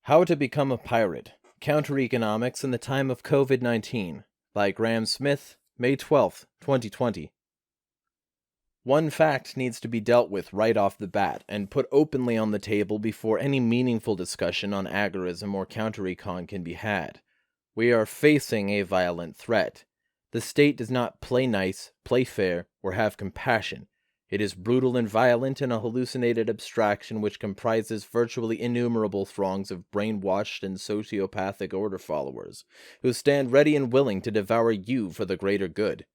How to Become a Pirate, Counter-Economics in the Time of Covid-19 by Graham Smith, May 12, 2020. One fact needs to be dealt with right off the bat and put openly on the table before any meaningful discussion on agorism or counter-econ can be had. We are facing a violent threat. The state does not play nice, play fair, or have compassion. It is brutal and violent in a hallucinated abstraction which comprises virtually innumerable throngs of brainwashed and sociopathic order followers, who stand ready and willing to devour you for the greater good.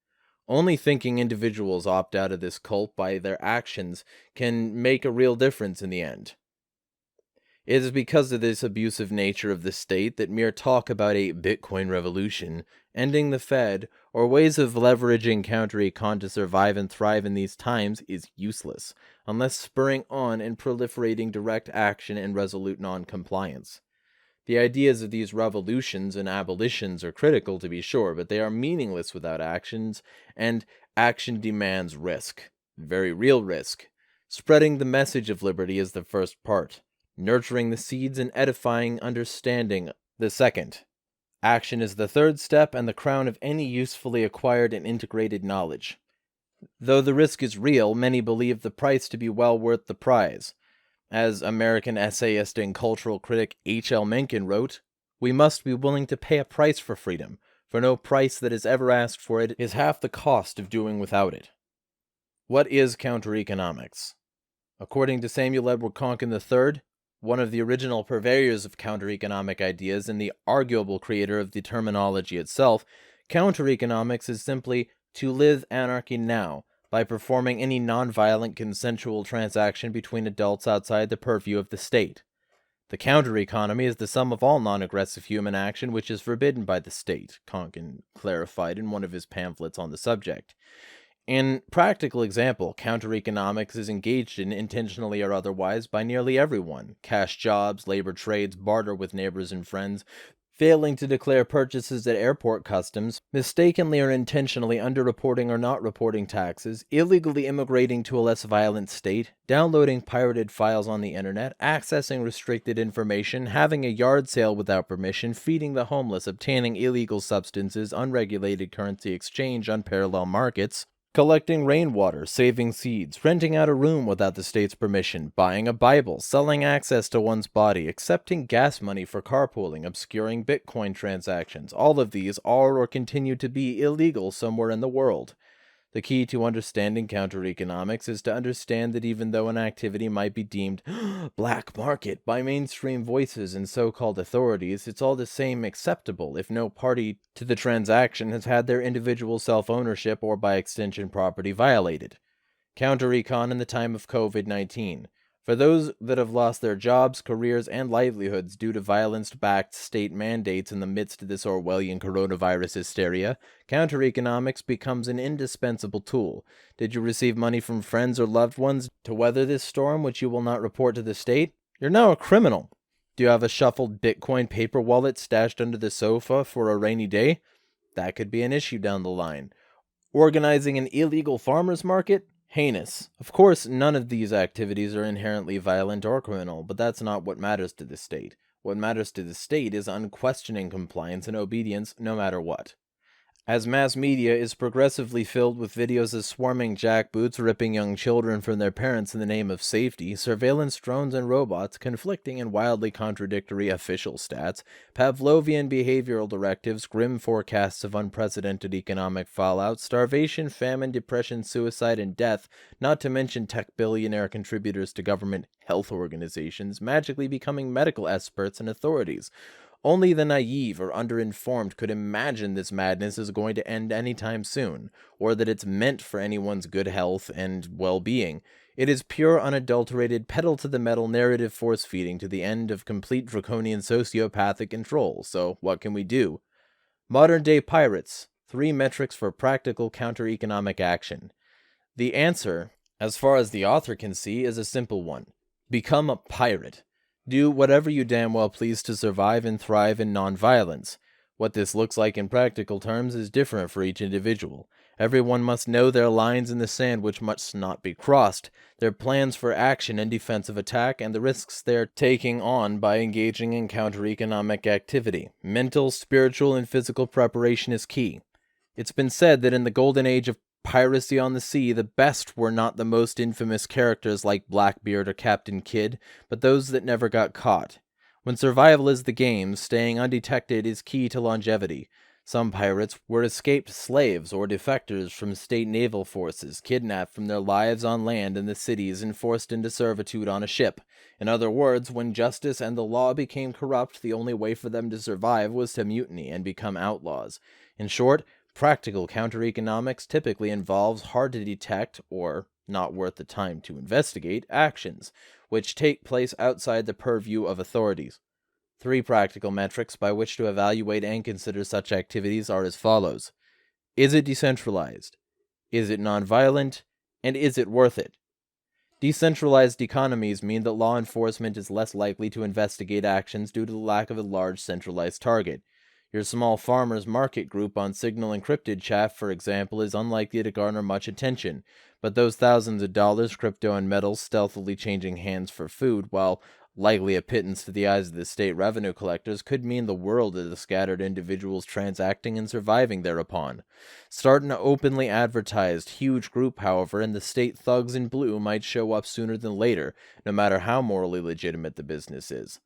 Only thinking individuals opt out of this cult by their actions can make a real difference in the end. It is because of this abusive nature of the state that mere talk about a Bitcoin revolution, ending the Fed, or ways of leveraging counter-econ to survive and thrive in these times is useless, unless spurring on and proliferating direct action and resolute non-compliance. The ideas of these revolutions and abolitions are critical, to be sure, but they are meaningless without actions, and action demands risk. Very real risk. Spreading the message of liberty is the first part. Nurturing the seeds and edifying understanding the second. Action is the third step and the crown of any usefully acquired and integrated knowledge. Though the risk is real, many believe the price to be well worth the prize. As American essayist and cultural critic H.L. Mencken wrote, "We must be willing to pay a price for freedom, for no price that is ever asked for it is half the cost of doing without it." What is counter-economics? According to Samuel Edward Konkin III, one of the original purveyors of counter-economic ideas and the arguable creator of the terminology itself, counter-economics is simply to live anarchy now by performing any non-violent consensual transaction between adults outside the purview of the state. The counter-economy is the sum of all non-aggressive human action which is forbidden by the state, Konkin clarified in one of his pamphlets on the subject. In practical example, counter-economics is engaged in, intentionally or otherwise, by nearly everyone. Cash jobs, labor trades, barter with neighbors and friends, failing to declare purchases at airport customs, mistakenly or intentionally underreporting or not reporting taxes, illegally immigrating to a less violent state, downloading pirated files on the internet, accessing restricted information, having a yard sale without permission, feeding the homeless, obtaining illegal substances, unregulated currency exchange, unparalleled markets, collecting rainwater, saving seeds, renting out a room without the state's permission, buying a Bible, selling access to one's body, accepting gas money for carpooling, obscuring Bitcoin transactions. All of these are or continue to be illegal somewhere in the world. The key to understanding counter-economics is to understand that even though an activity might be deemed black market by mainstream voices and so-called authorities, it's all the same acceptable if no party to the transaction has had their individual self-ownership or by extension property violated. Counter-econ in the time of Covid-19. For those that have lost their jobs, careers, and livelihoods due to violence-backed state mandates in the midst of this Orwellian coronavirus hysteria, counter-economics becomes an indispensable tool. Did you receive money from friends or loved ones to weather this storm which you will not report to the state? You're now a criminal. Do you have a shuffled Bitcoin paper wallet stashed under the sofa for a rainy day? That could be an issue down the line. Organizing an illegal farmer's market? Heinous. Of course, none of these activities are inherently violent or criminal, but that's not what matters to the state. What matters to the state is unquestioning compliance and obedience no matter what. As mass media is progressively filled with videos of swarming jackboots ripping young children from their parents in the name of safety, surveillance drones and robots, conflicting and wildly contradictory official stats, Pavlovian behavioral directives, grim forecasts of unprecedented economic fallout, starvation, famine, depression, suicide, and death, not to mention tech billionaire contributors to government health organizations, magically becoming medical experts and authorities. Only the naive or underinformed could imagine this madness is going to end anytime soon, or that it's meant for anyone's good health and well-being. It is pure, unadulterated, pedal-to-the-metal narrative force-feeding to the end of complete draconian sociopathic control. So, what can we do? Modern-day pirates. 3 metrics for practical counter-economic action. The answer, as far as the author can see, is a simple one. Become a pirate. Do whatever you damn well please to survive and thrive in non-violence. What this looks like in practical terms is different for each individual. Everyone must know their lines in the sand which must not be crossed, their plans for action and defensive attack, and the risks they are taking on by engaging in counter-economic activity. Mental, spiritual, and physical preparation is key. It's been said that in the golden age of piracy on the sea, the best were not the most infamous characters like Blackbeard or Captain Kidd, but those that never got caught. When survival is the game, staying undetected is key to longevity. Some pirates were escaped slaves or defectors from state naval forces, kidnapped from their lives on land in the cities and forced into servitude on a ship. In other words, when justice and the law became corrupt, the only way for them to survive was to mutiny and become outlaws. In short, practical counter-economics typically involves hard-to-detect, or not worth the time to investigate, actions, which take place outside the purview of authorities. 3 practical metrics by which to evaluate and consider such activities are as follows. Is it decentralized? Is it nonviolent? And is it worth it? Decentralized economies mean that law enforcement is less likely to investigate actions due to the lack of a large centralized target. Your small farmer's market group on Signal encrypted chaff, for example, is unlikely to garner much attention, but those thousands of dollars, crypto and metals stealthily changing hands for food, while likely a pittance to the eyes of the state revenue collectors, could mean the world to the scattered individuals transacting and surviving thereupon. Start an openly advertised huge group, however, and the state thugs in blue might show up sooner than later, no matter how morally legitimate the business is.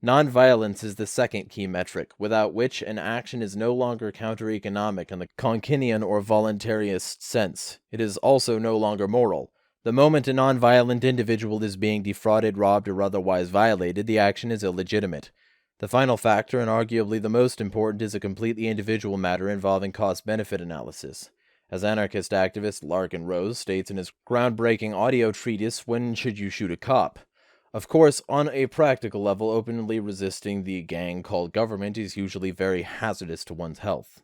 Nonviolence is the second key metric, without which an action is no longer counter-economic in the Konkinian or voluntarist sense. It is also no longer moral. The moment a nonviolent individual is being defrauded, robbed, or otherwise violated, the action is illegitimate. The final factor, and arguably the most important, is a completely individual matter involving cost-benefit analysis. As anarchist activist Larkin Rose states in his groundbreaking audio treatise, When Should You Shoot a Cop? Of course, on a practical level, openly resisting the gang called government is usually very hazardous to one's health.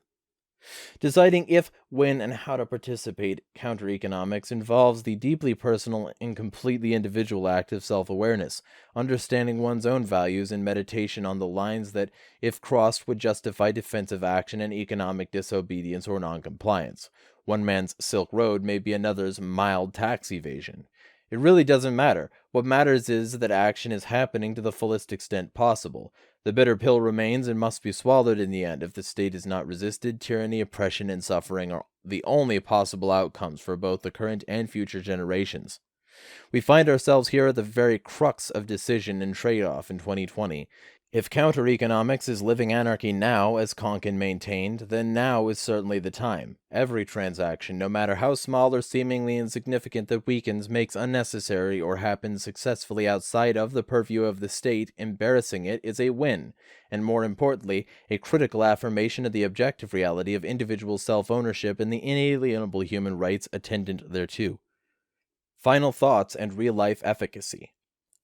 Deciding if, when, and how to participate counter-economics involves the deeply personal and completely individual act of self-awareness, understanding one's own values and meditation on the lines that, if crossed, would justify defensive action and economic disobedience or noncompliance. One man's Silk Road may be another's mild tax evasion. It really doesn't matter. What matters is that action is happening to the fullest extent possible. The bitter pill remains and must be swallowed in the end. If the state is not resisted, tyranny, oppression, and suffering are the only possible outcomes for both the current and future generations. We find ourselves here at the very crux of decision and trade-off in 2020. If counter-economics is living anarchy now, as Konkin maintained, then now is certainly the time. Every transaction, no matter how small or seemingly insignificant that weakens, makes unnecessary, or happens successfully outside of the purview of the state, embarrassing it, is a win, and more importantly, a critical affirmation of the objective reality of individual self-ownership and the inalienable human rights attendant thereto. Final thoughts and real-life efficacy.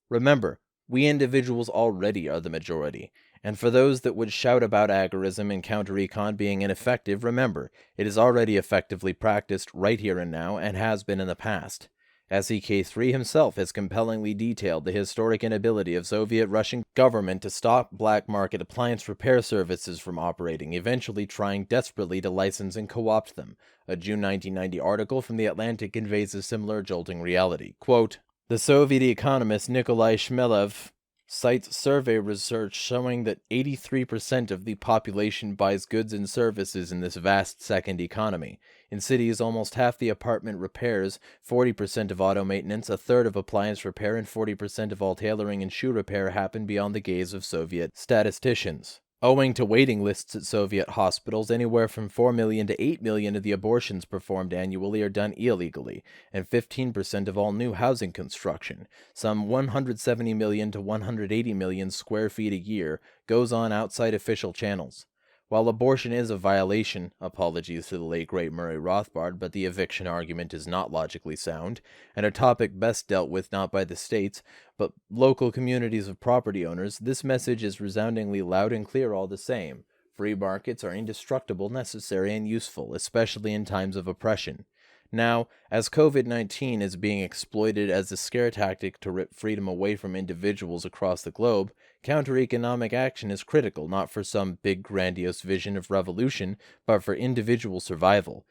Remember, we individuals already are the majority, and for those that would shout about agorism and counter-econ being ineffective, remember, it is already effectively practiced right here and now, and has been in the past. SEK3 himself has compellingly detailed the historic inability of Soviet-Russian government to stop black market appliance repair services from operating, eventually trying desperately to license and co-opt them. A June 1990 article from The Atlantic conveys a similar jolting reality. Quote, the Soviet economist Nikolai Shmelev cites survey research showing that 83% of the population buys goods and services in this vast second economy. In cities, almost half the apartment repairs, 40% of auto maintenance, a third of appliance repair, and 40% of all tailoring and shoe repair happen beyond the gaze of Soviet statisticians. Owing to waiting lists at Soviet hospitals, anywhere from 4 million to 8 million of the abortions performed annually are done illegally, and 15% of all new housing construction, some 170 million to 180 million square feet a year, goes on outside official channels. While abortion is a violation, apologies to the late great Murray Rothbard, but the eviction argument is not logically sound, and a topic best dealt with not by the states, but local communities of property owners, this message is resoundingly loud and clear all the same. Free markets are indestructible, necessary, and useful, especially in times of oppression. Now, as COVID-19 is being exploited as a scare tactic to rip freedom away from individuals across the globe, counter-economic action is critical, not for some big grandiose vision of revolution, but for individual survival.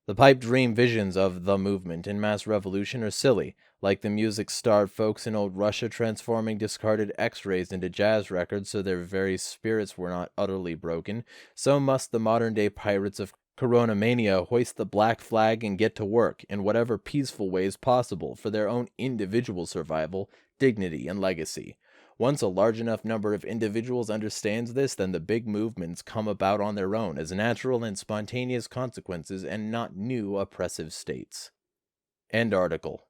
The pipe dream visions of the movement and mass revolution are silly, like the music-starved folks in old Russia transforming discarded X-rays into jazz records so their very spirits were not utterly broken. So must the modern-day pirates of Corona Mania hoist the black flag and get to work, in whatever peaceful ways possible, for their own individual survival, dignity, and legacy. Once a large enough number of individuals understands this, then the big movements come about on their own as natural and spontaneous consequences and not new oppressive states. End article.